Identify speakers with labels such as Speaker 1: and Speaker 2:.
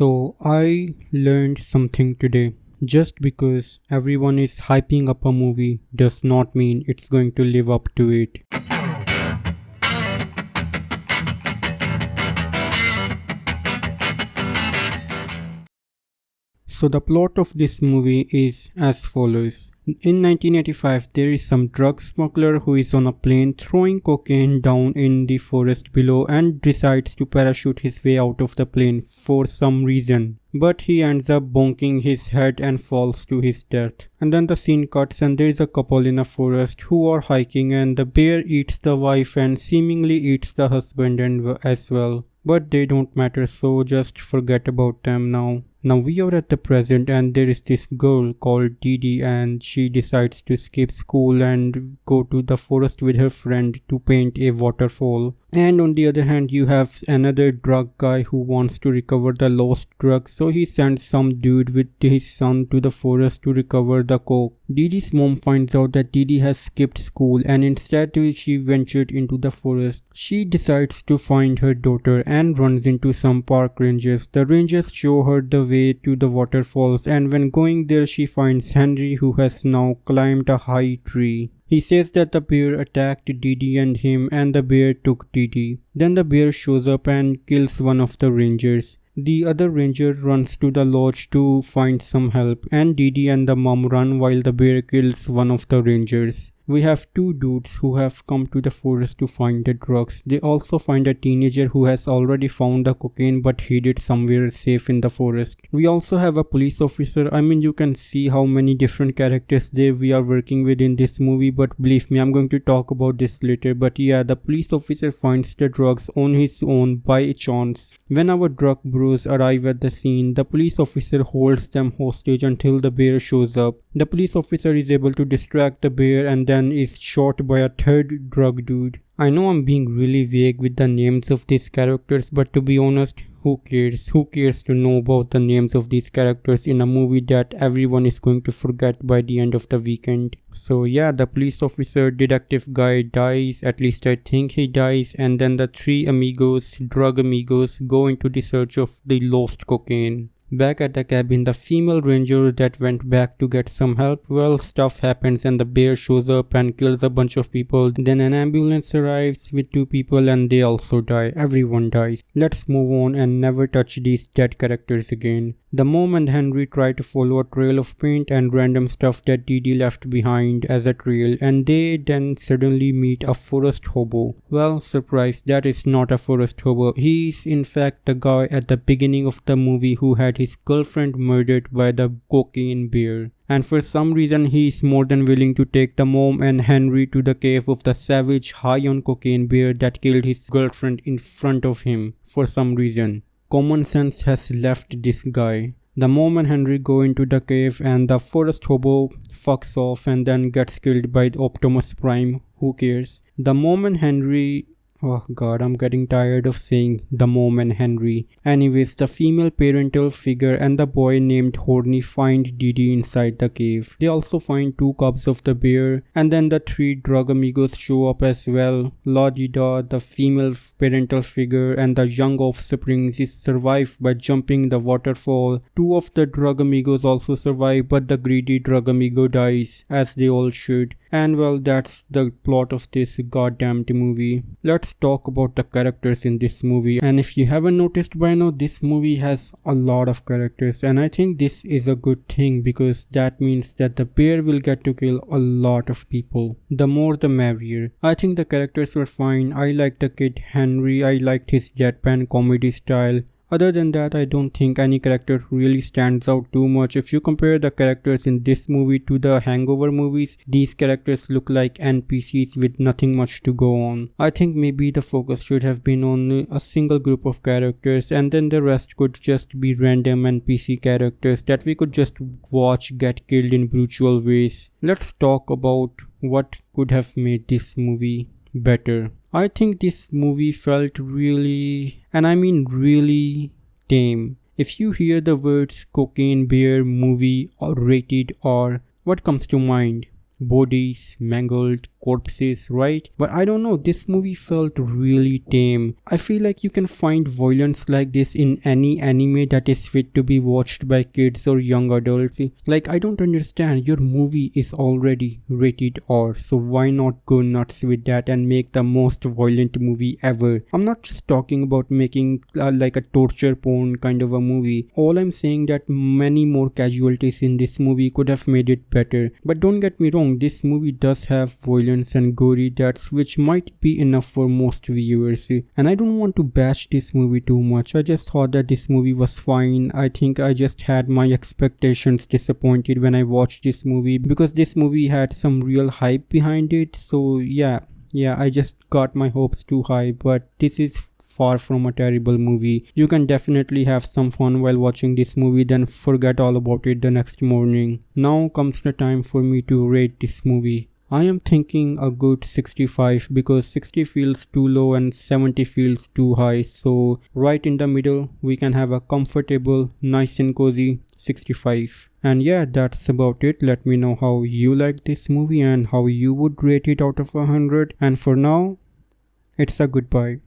Speaker 1: So I learned something today. Just because everyone is hyping up a movie does not mean it's going to live up to it. So the plot of this movie is as follows. In 1985, there is some drug smuggler who is on a plane throwing cocaine down in the forest below and decides to parachute his way out of the plane for some reason. But he ends up bonking his head and falls to his death. And then the scene cuts and there is a couple in a forest who are hiking, and the bear eats the wife and seemingly eats the husband as well. But they don't matter, so just forget about them now. Now we are at the present and there is this girl called Didi, and she decides to skip school and go to the forest with her friend to paint a waterfall. And on the other hand, you have another drug guy who wants to recover the lost drugs, so he sends some dude with his son to the forest to recover the coke. Didi's mom finds out that Didi has skipped school and instead she ventured into the forest. She decides to find her daughter and runs into some park rangers. The rangers show her the way to the waterfalls, and when going there she finds Henry, who has now climbed a high tree. He says that the bear attacked Didi and him, and the bear took Didi. Then the bear shows up and kills one of the rangers. The other ranger runs to the lodge to find some help, and Didi and the mom run while the bear kills one of the rangers. We have two dudes who have come to the forest to find the drugs. They also find a teenager who has already found the cocaine but hid it somewhere safe in the forest. We also have a police officer. You can see how many different characters we are working with in this movie, but believe me, I'm going to talk about this later. But yeah, the police officer finds the drugs on his own by chance. When our drug bros arrive at the scene, the police officer holds them hostage until the bear shows up. The police officer is able to distract the bear and then is shot by a third drug dude. I know I'm being really vague with the names of these characters, but to be honest, who cares? Who cares to know about the names of these characters in a movie that everyone is going to forget by the end of the weekend? So yeah, the police officer detective guy dies, at least I think he dies, and then the three drug amigos, go into the search of the lost cocaine. Back at the cabin, the female ranger that went back to get some help, well, stuff happens and the bear shows up and kills a bunch of people. Then an ambulance arrives with two people and they also die. Everyone dies. Let's move on and never touch these dead characters again. The mom and Henry try to follow a trail of paint and random stuff that Didi left behind as a trail, and they then suddenly meet a forest hobo. Well, surprise, that is not a forest hobo. He is in fact the guy at the beginning of the movie who had his girlfriend murdered by the cocaine bear. And for some reason he is more than willing to take the mom and Henry to the cave of the savage high on cocaine bear that killed his girlfriend in front of him for some reason. Common sense has left this guy. The mom and Henry go into the cave and the forest hobo fucks off and then gets killed by Optimus Prime. Who cares? The mom and Henry... Oh god, I'm getting tired of saying the mom and Henry. Anyways, the female parental figure and the boy named Horny find Didi inside the cave. They also find two cubs of the bear, and then the three drug amigos show up as well. La-di-da, the female parental figure and the young offspring is survived by jumping the waterfall. Two of the drug amigos also survive, but the greedy drug amigo dies, as they all should. And well, that's the plot of this goddamn movie. Let's talk about the characters in this movie. And if you haven't noticed by now, this movie has a lot of characters, and I think this is a good thing because that means that the bear will get to kill a lot of people. The more the merrier. I think the characters were fine. I liked the kid Henry. I liked his deadpan comedy style. Other than that, I don't think any character really stands out too much. If you compare the characters in this movie to the Hangover movies, these characters look like NPCs with nothing much to go on. I think maybe the focus should have been on a single group of characters, and then the rest could just be random NPC characters that we could just watch get killed in brutal ways. Let's talk about what could have made this movie better. I think this movie felt really, and I mean really, tame. If you hear the words cocaine bear movie or rated R, what comes to mind? Bodies, mangled corpses, right? But I don't know, this movie felt really tame. I feel like you can find violence like this in any anime that is fit to be watched by kids or young adults. Like, I don't understand, your movie is already rated R, so why not go nuts with that and make the most violent movie ever? I'm not just talking about making like a torture porn kind of a movie. All I'm saying that many more casualties in this movie could have made it better. But don't get me wrong, this movie does have violence and gory deaths, which might be enough for most viewers. And I don't want to bash this movie too much. I just thought that this movie was fine. I think I just had my expectations disappointed when I watched this movie, because this movie had some real hype behind it. So yeah, I just got my hopes too high. But this is far from a terrible movie. You can definitely have some fun while watching this movie, then forget all about it the next morning. Now comes the time for me to rate this movie. I am thinking a good 65, because 60 feels too low and 70 feels too high. So right in the middle, we can have a comfortable, nice and cozy 65. And yeah, that's about it. Let me know how you like this movie and how you would rate it out of 100. And for now, it's a goodbye.